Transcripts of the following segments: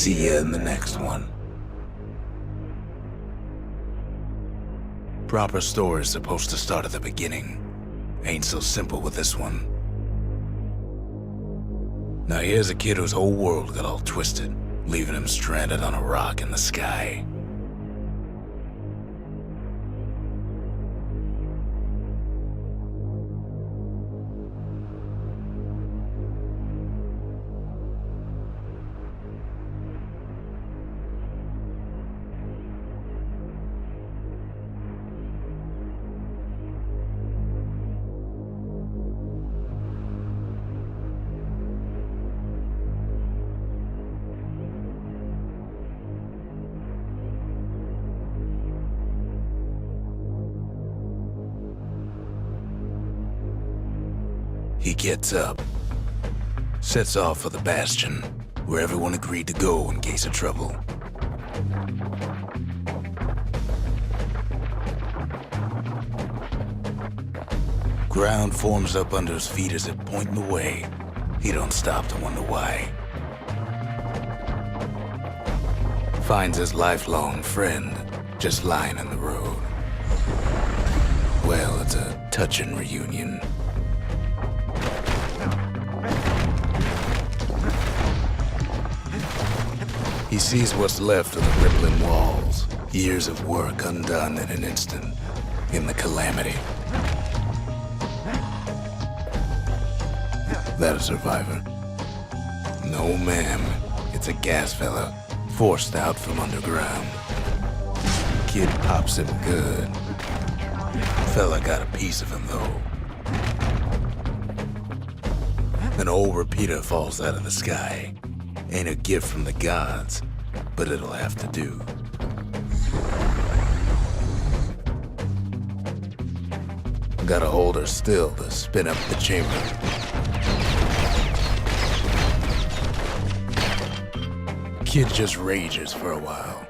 See ya in the next one. Proper story is supposed to start at the beginning. Ain't so simple with this one. Now here's a kid whose whole world got all twisted, leaving him stranded on a rock in the sky. He gets up, sets off for the Bastion, where everyone agreed to go in case of trouble. Ground forms up under his feet as it pointing the way. He don't stop to wonder why. Finds his lifelong friend just lying in the road. Well, it's a touching reunion. He sees what's left of the rippling walls, years of work undone in an instant, in the calamity. That a survivor? No, ma'am. It's a gas fella, forced out from underground. Kid pops him good. Fella got a piece of him, though. An old repeater falls out of the sky. Ain't a gift from the gods, but it'll have to do. Gotta hold her still to spin up the chamber. Kid just rages for a while.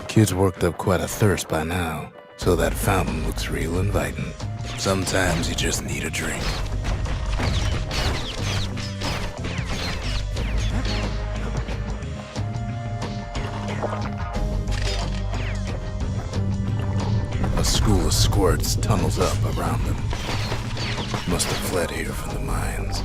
Kid's worked up quite a thirst by now, so that fountain looks real inviting. Sometimes you just need a drink. A school of squirts tunnels up around them. Must have fled here from the mines.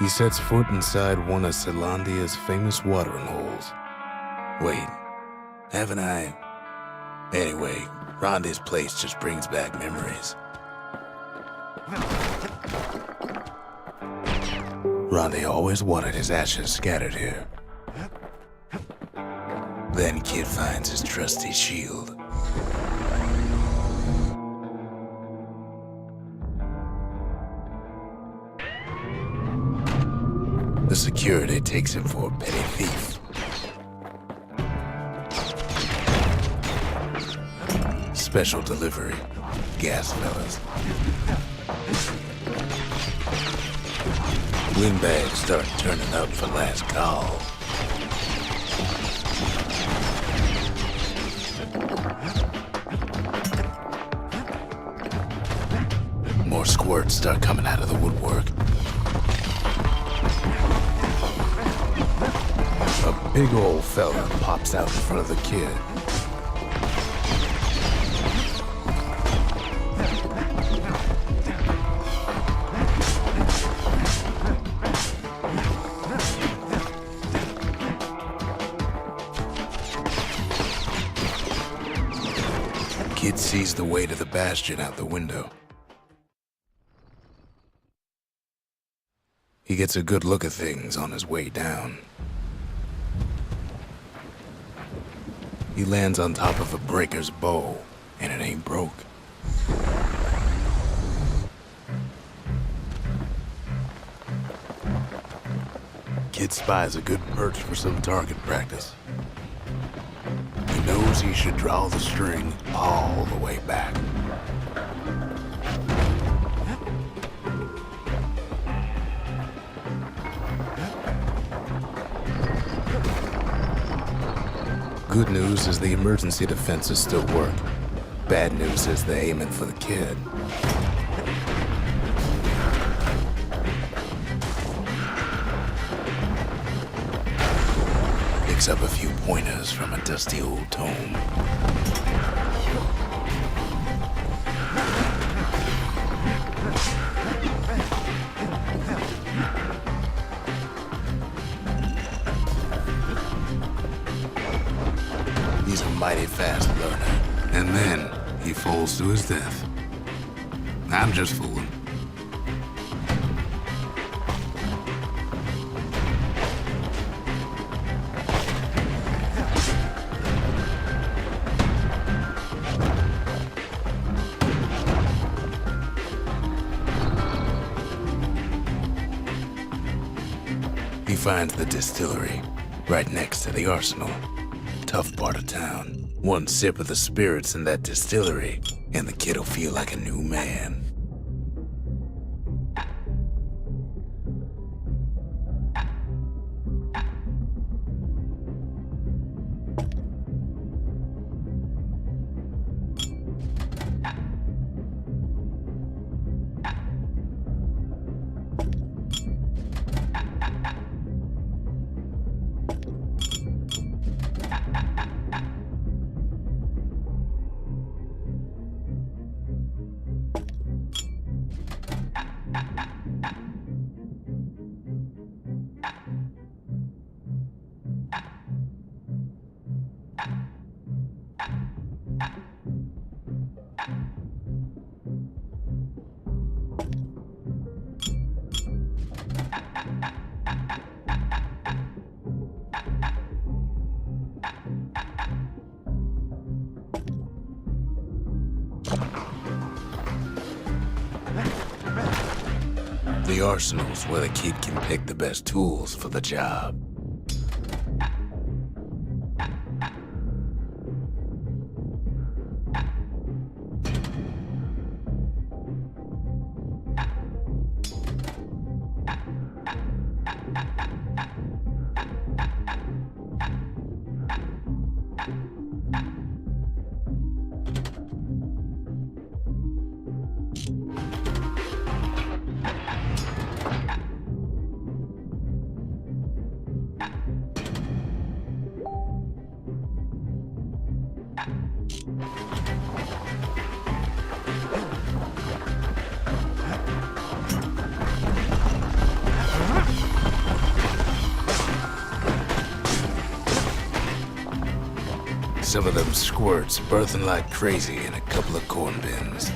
He sets foot inside one of Zealandia's famous watering holes. Wait, haven't I? Anyway, Rondé's place just brings back memories. Rondé always wanted his ashes scattered here. Then Kid finds his trusty shield. The security takes him for a petty thief. Special delivery, gas fellas. Windbags start turning up for last call. More squirts start coming out of the woodwork. A big old fella pops out in front of the kid. Kid sees the way to the Bastion out the window. He gets a good look at things on his way down. He lands on top of a breaker's bow, and it ain't broke. Kid spies a good perch for some target practice. He knows he should draw the string all the way back. Good news is the emergency defenses still work. Bad news is they're aiming for the kid. Picks up a few pointers from a dusty old tome. He's a mighty fast learner. And then he falls to his death. I'm just fooling. He finds the distillery, right next to the arsenal. Tough part of town. One sip of the spirits in that distillery, and the kid'll feel like a new man. The arsenal's where the kid can pick the best tools for the job. Some of them squirts birthing like crazy in a couple of corn bins.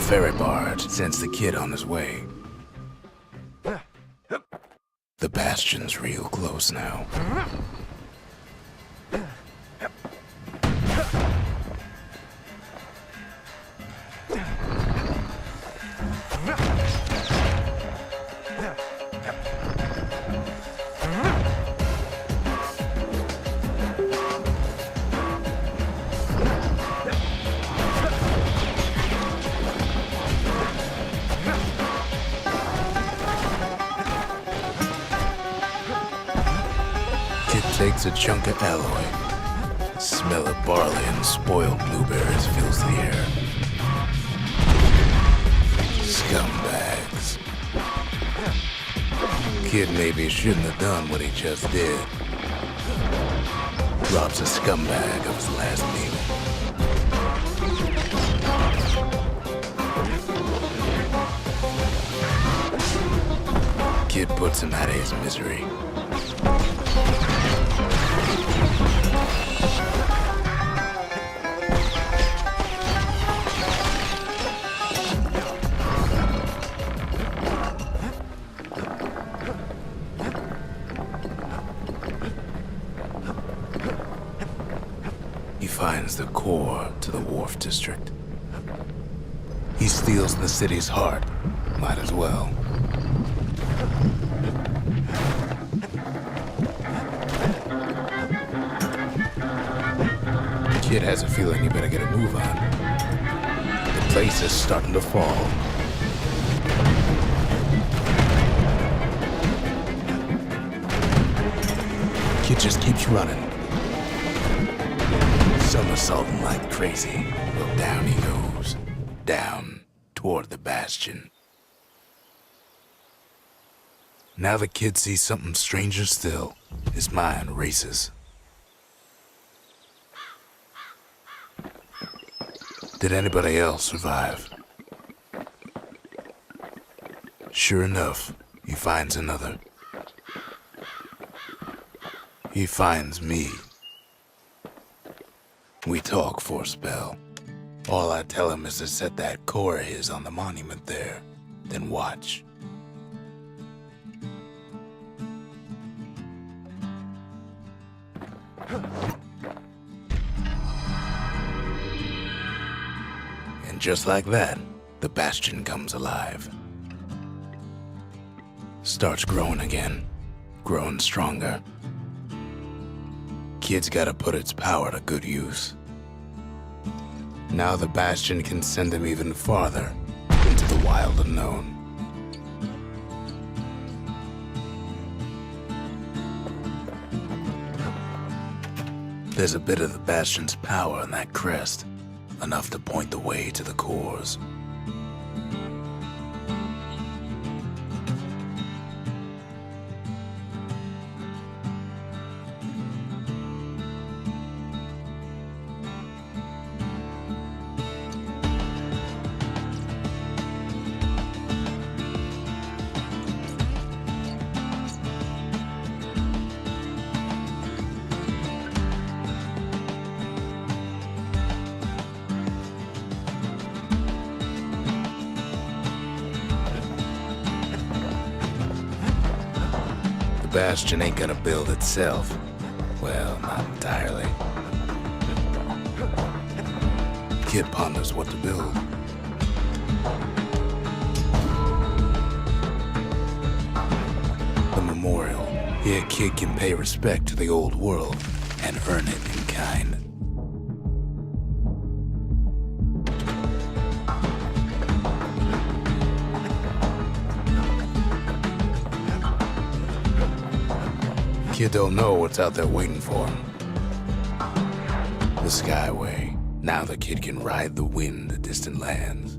Ferry barge sends the kid on his way. The Bastion's real close now. Takes a chunk of alloy. Smell of barley and spoiled blueberries fills the air. Scumbags. Kid maybe shouldn't have done what he just did. Robs a scumbag of his last meal. Kid puts him out of his misery. he finds the core to the Wharf District. He steals the city's heart. Might as well. Kid has a feeling you better get a move on. The place is starting to fall. Kid just keeps running. Somersaulting like crazy. Well, down he goes. Down toward the Bastion. Now the kid sees something stranger still. His mind races. Did anybody else survive? Sure enough, he finds another. He finds me. We talk for a spell. All I tell him is to set that core of his on the monument there, then watch. And just like that, the Bastion comes alive. Starts growing again, growing stronger. Kid's gotta put its power to good use. Now the Bastion can send him even farther into the wild unknown. There's a bit of the Bastion's power in that crest, enough to point the way to the cores. The Bastion ain't gonna build itself. Well, not entirely. Kid ponders what to build. The memorial. Here, kid can pay respect to the old world and earn it in kind. Kid don't know what's out there waiting for him. The Skyway. Now the kid can ride the wind to distant lands.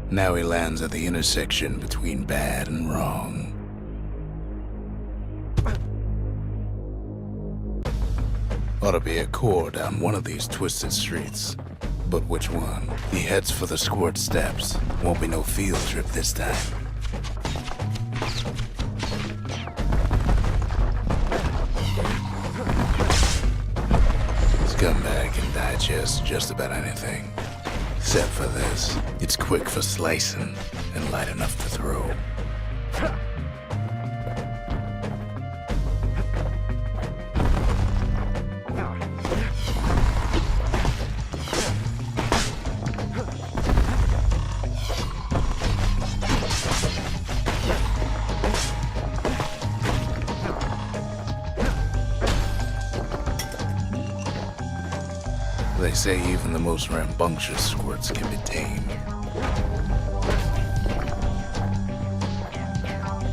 Now he lands at the intersection between bad and wrong. Ought to be a core down one of these twisted streets. But which one? He heads for the squirt steps. Won't be no field trip this time. Scumbag can digest just about anything. Except for this. It's quick for slicing and light enough to throw. They say even the most rambunctious squirts can be tamed.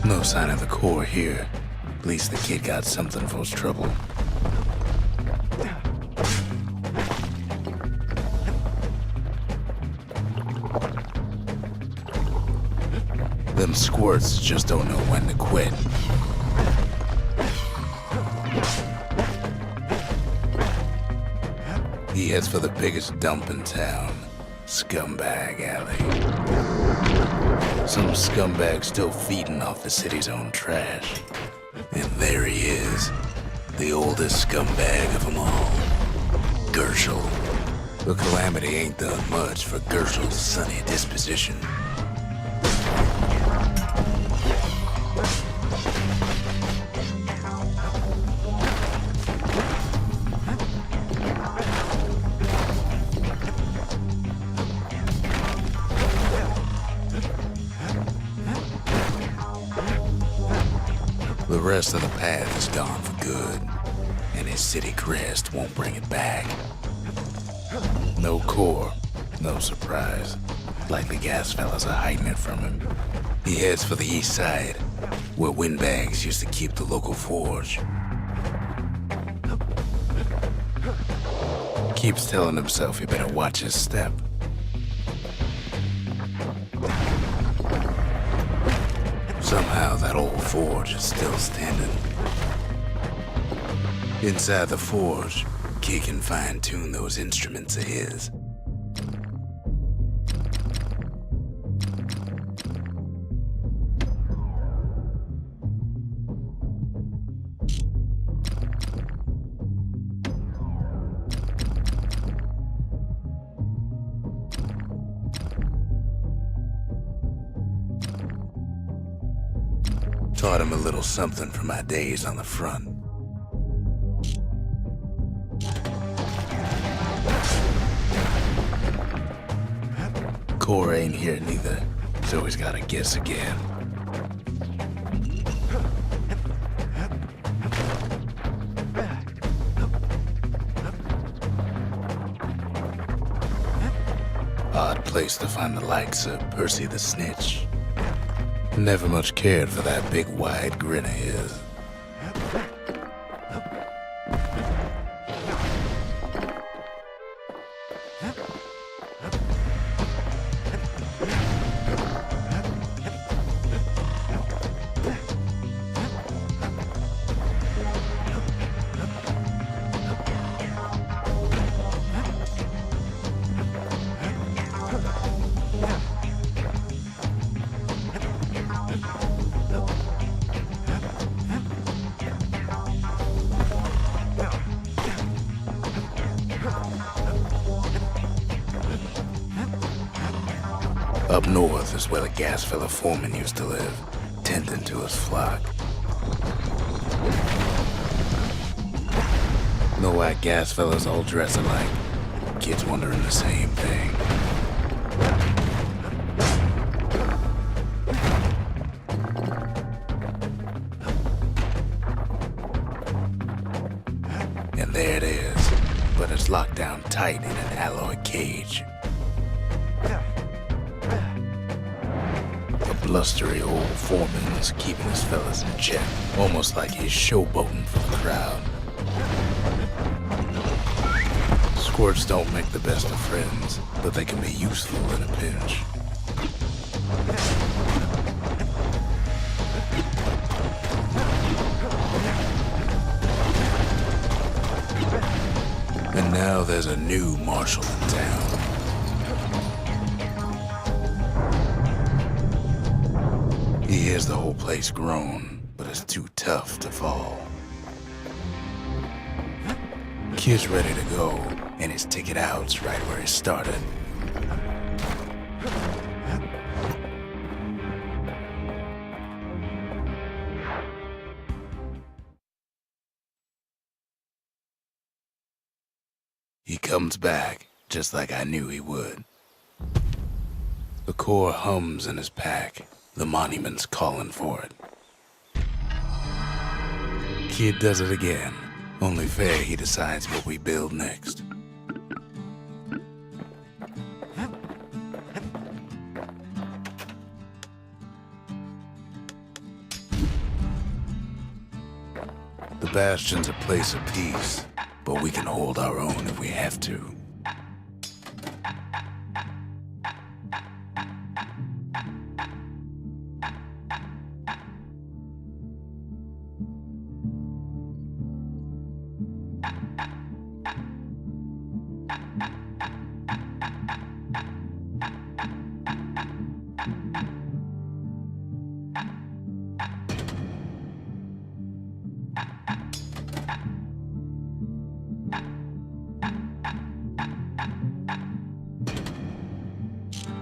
No sign of the core here. At least the kid got something for his trouble. Them squirts just don't know when to quit. He heads for the biggest dump in town, Scumbag Alley. Some scumbag still feeding off the city's own trash. And there he is, the oldest scumbag of them all, Gershel. The calamity ain't done much for Gershel's sunny disposition. The rest of the path is gone for good, and his city crest won't bring it back. No core, no surprise. Likely gas fellas are hiding it from him. He heads for the east side, where windbags used to keep the local forge. Keeps telling himself he better watch his step. Somehow that old forge is still standing. Inside the forge, Kid can fine-tune those instruments of his. Taught him a little something from my days on the front. Core ain't here neither, so he's gotta guess again. Odd place to find the likes of Percy the Snitch. Never much cared for that big wide grin of his. Up north is where the gas fella foreman used to live, tending to his flock. Know why gas fellas all dress alike? Kids wondering the same thing. And there it is, but it's locked down tight in an alloy cage. Blustery old foreman is keeping his fellas in check, almost like he's showboating for the crowd. Squirts don't make the best of friends, but they can be useful in a pinch. And now there's a new marshal in town. He hears the whole place groan, but it's too tough to fall. Kid's ready to go, and his ticket out's right where he started. He comes back, just like I knew he would. The core hums in his pack. The monument's calling for it. Kid does it again. Only fair he decides what we build next. The Bastion's a place of peace, but we can hold our own if we have to.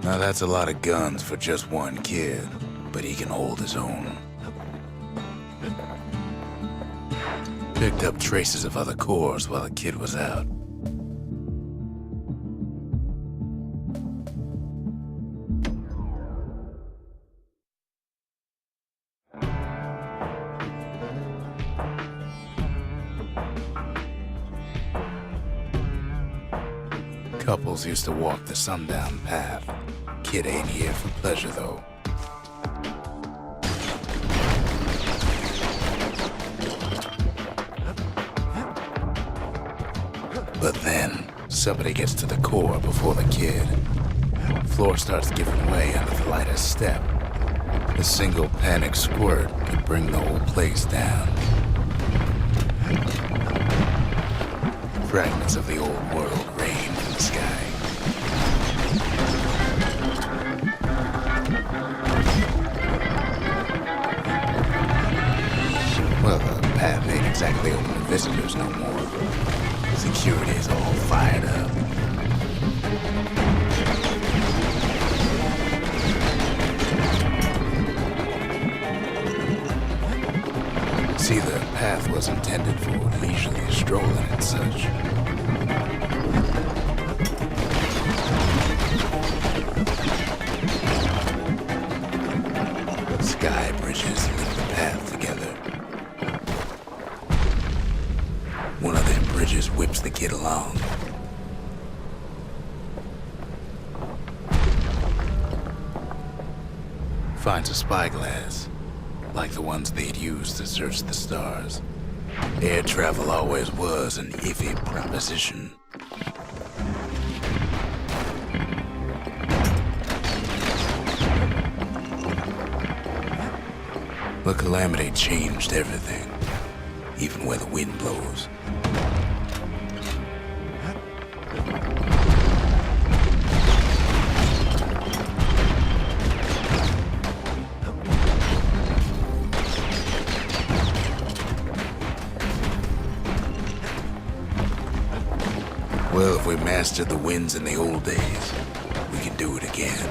Now that's a lot of guns for just one kid, but he can hold his own. Picked up traces of other cores while the kid was out. Couples used to walk the sundown path. Kid ain't here for pleasure, though. But then, somebody gets to the core before the kid. Floor starts giving way under the lightest step. A single panic squirt could bring the whole place down. Fragments of the old world rain in the sky. Well, the path ain't exactly open to visitors no more. Security is all fired up. See, the path was intended for leisurely strolling and such. Sky bridges link the path together. One of them bridges whips the kid along. Finds a spyglass, like the ones they'd used to search the stars. Air travel always was an iffy proposition. The calamity changed everything, even where the wind blows. Well, if we mastered the winds in the old days, we can do it again.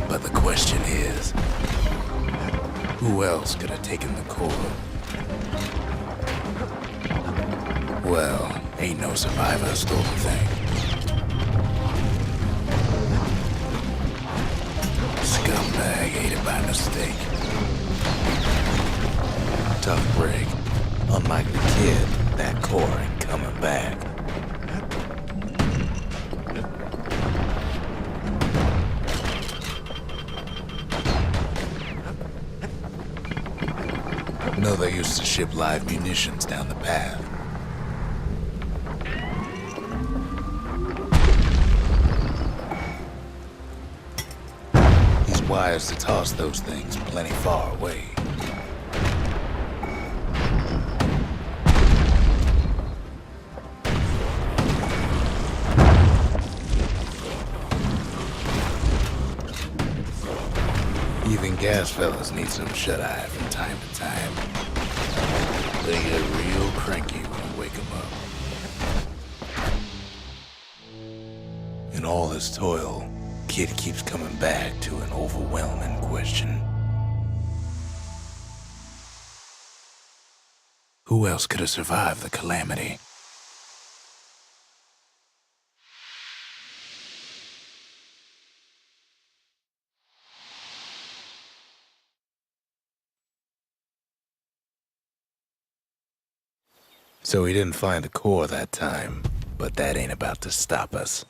But the question is, who else could have taken the core? Well, ain't no survivor stole the thing. Scumbag ate it by mistake. Tough break. Unlike the kid, that core ain't coming back. No, they used to ship live munitions down the path. These wires to toss those things plenty far away. Even gas fellas need some shut-eye from time to time. They get real cranky when you wake them up. In all this toil, Kid keeps coming back to an overwhelming question. Who else could have survived the calamity? So he didn't find the core that time, but that ain't about to stop us.